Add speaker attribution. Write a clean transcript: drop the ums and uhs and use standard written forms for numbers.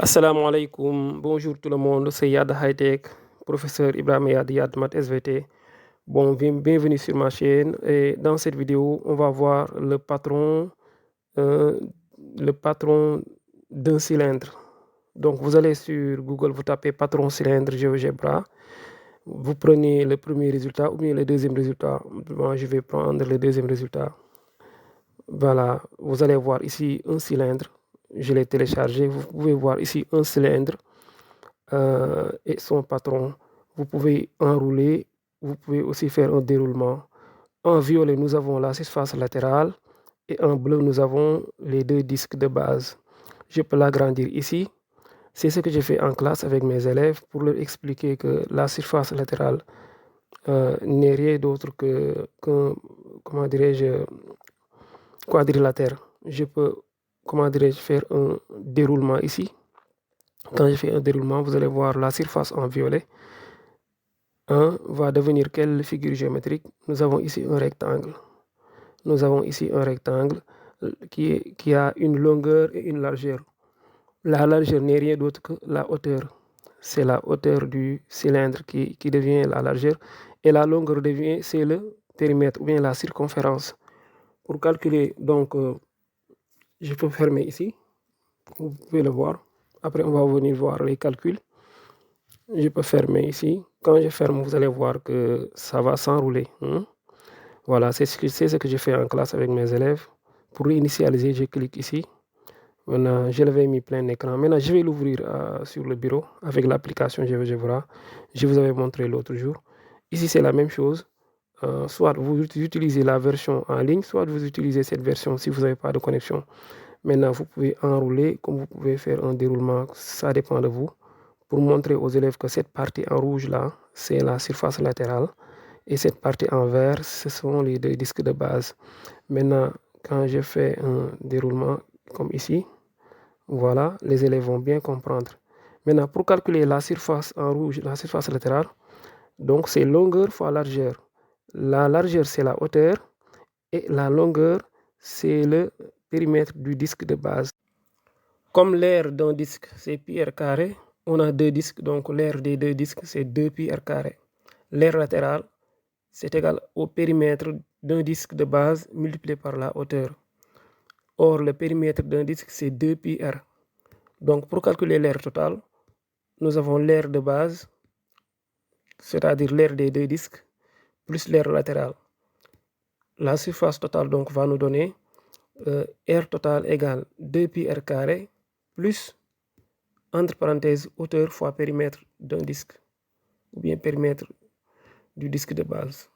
Speaker 1: Assalamu alaikum, bonjour tout le monde, c'est Yad Hightech, professeur Ibrahim Yad Mat SVT. Bon, bienvenue sur ma chaîne et dans cette vidéo, on va voir euh, le patron d'un cylindre. Donc vous allez sur Google, vous tapez patron cylindre GeoGebra, vous prenez le premier résultat ou bien le deuxième résultat. Moi, je vais prendre le deuxième résultat. Voilà, vous allez voir ici un cylindre. Je l'ai téléchargé. Vous pouvez voir ici un cylindre et son patron. Vous pouvez enrouler. Vous pouvez aussi faire un déroulement. En violet, nous avons la surface latérale et en bleu, nous avons les deux disques de base. Je peux l'agrandir ici. C'est ce que j'ai fait en classe avec mes élèves pour leur expliquer que la surface latérale n'est rien d'autre qu'un, comment dirais-je, quadrilatère. Je peux, comment dirais-je, faire un déroulement ici. Quand je fais un déroulement, vous allez voir la surface en violet. 1 va devenir quelle figure géométrique? Nous avons ici un rectangle. Nous avons ici un rectangle qui a une longueur et une largeur. La largeur n'est rien d'autre que la hauteur. C'est la hauteur du cylindre qui devient la largeur. Et la longueur devient, c'est le périmètre ou bien la circonférence. Pour calculer, donc, je peux fermer ici. Vous pouvez le voir. Après, on va venir voir les calculs. Je peux fermer ici. Quand je ferme, vous allez voir que ça va s'enrouler. Voilà, c'est ce que j'ai fait en classe avec mes élèves. Pour initialiser, je clique ici. Maintenant, je l'avais mis plein écran. Maintenant, je vais l'ouvrir sur le bureau avec l'application GeoGebra. Je vous avais montré l'autre jour. Ici, c'est la même chose. Soit vous utilisez la version en ligne, soit vous utilisez cette version si vous n'avez pas de connexion. Maintenant, vous pouvez enrouler comme vous pouvez faire un déroulement. Ça dépend de vous. Pour montrer aux élèves que cette partie en rouge là, c'est la surface latérale. Et cette partie en vert, ce sont les deux disques de base. Maintenant, quand je fais un déroulement comme ici, voilà, les élèves vont bien comprendre. Maintenant, pour calculer la surface en rouge, la surface latérale, donc c'est longueur fois largeur. La largeur, c'est la hauteur et la longueur, c'est le périmètre du disque de base. Comme l'aire d'un disque, c'est pi r carré, on a deux disques, donc l'aire des deux disques, c'est 2 pi r carré. L'aire latérale, c'est égal au périmètre d'un disque de base multiplié par la hauteur. Or, le périmètre d'un disque, c'est 2 pi r. Donc, pour calculer l'aire totale, nous avons l'aire de base, c'est-à-dire l'aire des deux disques, plus l'aire latérale. La surface totale donc va nous donner R total égale 2 pi r carré plus, entre parenthèses, hauteur fois périmètre d'un disque, ou bien périmètre du disque de base.